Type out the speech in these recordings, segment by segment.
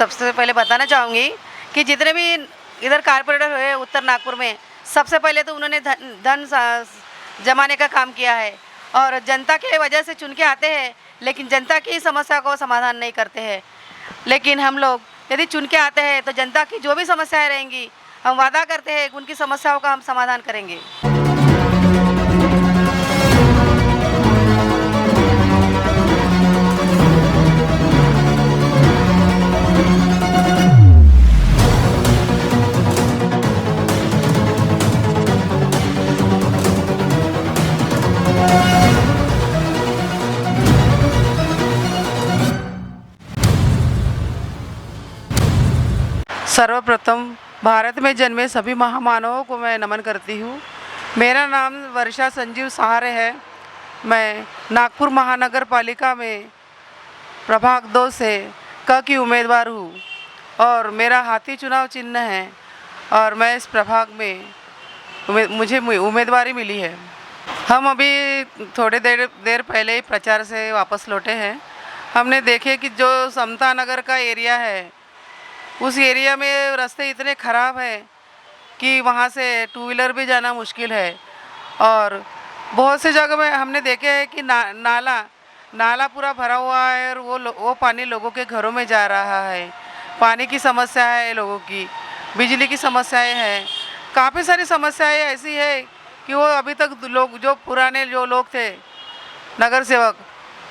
सबसे पहले बताना चाहूँगी कि जितने भी इधर कारपोरेटर हुए उत्तर नागपुर में, सबसे पहले तो उन्होंने धन जमाने का काम किया है और जनता के वजह से चुन के आते हैं, लेकिन जनता की समस्या को समाधान नहीं करते हैं। लेकिन हम लोग यदि चुन के आते हैं तो जनता की जो भी समस्याएं रहेंगी, हम वादा करते हैं उनकी समस्याओं का हम समाधान करेंगे। सर्वप्रथम भारत में जन्मे सभी महामानवों को मैं नमन करती हूँ। मेरा नाम वर्षा संजीव सहारे है। मैं नागपुर महानगर पालिका में प्रभाग 2 से क की उम्मीदवार हूँ और मेरा हाथी चुनाव चिन्ह है और मैं इस प्रभाग में मुझे उम्मीदवारी मिली है। हम अभी थोड़ी देर पहले ही प्रचार से वापस लौटे हैं। हमने देखे कि जो समता नगर का एरिया है, उस एरिया में रास्ते इतने ख़राब हैं कि वहाँ से टू व्हीलर भी जाना मुश्किल है और बहुत सी जगह में हमने देखे हैं कि नाला पूरा भरा हुआ है और वो पानी लोगों के घरों में जा रहा है। पानी की समस्या है, लोगों की बिजली की समस्याएं हैं, काफ़ी सारी समस्याएं ऐसी है कि वो अभी तक लोग जो पुराने जो लोग थे नगर सेवक,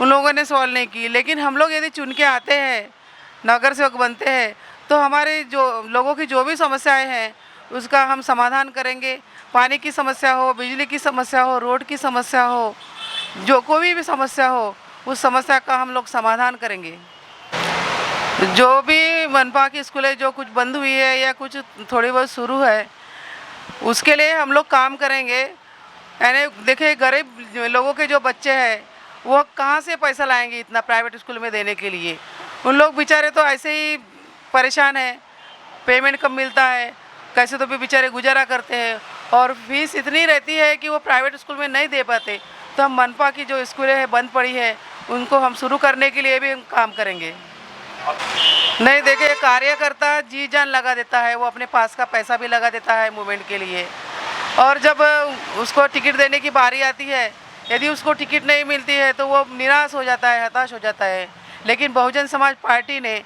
उन लोगों ने सॉल्व नहीं की। लेकिन हम लोग यदि चुन के आते हैं, नगर सेवक बनते हैं, तो हमारे जो लोगों की जो भी समस्याएं हैं उसका हम समाधान करेंगे। पानी की समस्या हो, बिजली की समस्या हो, रोड की समस्या हो, जो कोई भी समस्या हो, उस समस्या का हम लोग समाधान करेंगे। जो भी मनपा की स्कूलें जो कुछ बंद हुई है या कुछ थोड़ी बहुत शुरू है, उसके लिए हम लोग काम करेंगे। यानी देखिए, गरीब लोगों के जो बच्चे हैं वो कहाँ से पैसा लाएंगे इतना प्राइवेट स्कूल में देने के लिए। उन लोग बेचारे तो ऐसे ही परेशान है, पेमेंट कम मिलता है, कैसे तो भी बेचारे गुजारा करते हैं और फीस इतनी रहती है कि वो प्राइवेट स्कूल में नहीं दे पाते। तो हम मनपा की जो स्कूलें हैं बंद पड़ी है, उनको हम शुरू करने के लिए भी हम काम करेंगे। नहीं देखिए, कार्यकर्ता जी जान लगा देता है, वो अपने पास का पैसा भी लगा देता है मूवमेंट के लिए, और जब उसको टिकट देने की बारी आती है, यदि उसको टिकट नहीं मिलती है तो वो निराश हो जाता है, हताश हो जाता है। लेकिन बहुजन समाज पार्टी ने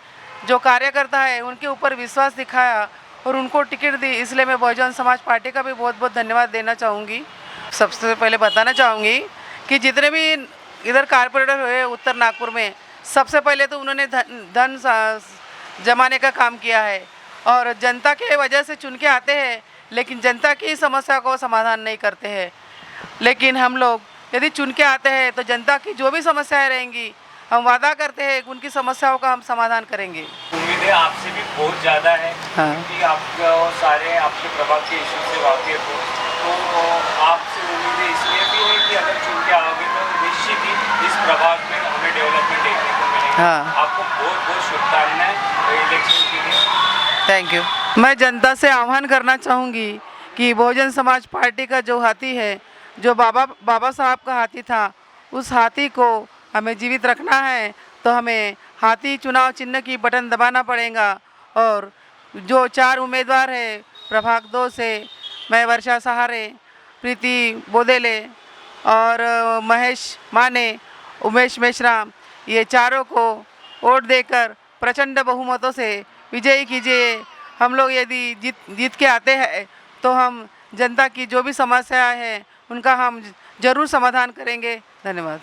जो कार्यकर्ता है उनके ऊपर विश्वास दिखाया और उनको टिकट दी, इसलिए मैं बहुजन समाज पार्टी का भी बहुत बहुत धन्यवाद देना चाहूँगी। सबसे पहले बताना चाहूँगी कि जितने भी इधर कारपोरेटर हुए उत्तर नागपुर में, सबसे पहले तो उन्होंने धन जमाने का काम किया है और जनता के वजह से चुन के आते हैं, लेकिन जनता की समस्या को समाधान नहीं करते हैं। लेकिन हम लोग यदि चुन के आते हैं तो जनता की जो भी समस्याएं रहेंगी, हम वादा करते हैं उनकी समस्याओं का हम समाधान करेंगे। उम्मीदें आपसे भी बहुत ज़्यादा है। हाँ। क्योंकि आप सारे आपके प्रभाग के इशू से वाकिफ हो, तो आपसे उम्मीदें इसलिए भी है कि अगर चुन के आओगे तो निश्चित ही इस प्रभाग में हमें डेवलपमेंट देखने को मिलेगी। हाँ। आपको बहुत बहुत शुभकामनाएं इलेक्शन के लिए। Thank you. मैं जनता से आह्वान करना चाहूँगी कि बहुजन समाज पार्टी का जो हाथी है, जो बाबा साहब का हाथी था, उस हाथी को हमें जीवित रखना है तो हमें हाथी चुनाव चिन्ह की बटन दबाना पड़ेगा। और जो 4 उम्मीदवार है प्रभाग 2 से, मैं वर्षा सहारे, प्रीति बोदेले और महेश माने, उमेश मेश्राम, ये चारों को वोट देकर प्रचंड बहुमतों से विजयी कीजिए। हम लोग यदि जीत के आते हैं तो हम जनता की जो भी समस्या है उनका हम जरूर समाधान करेंगे। धन्यवाद।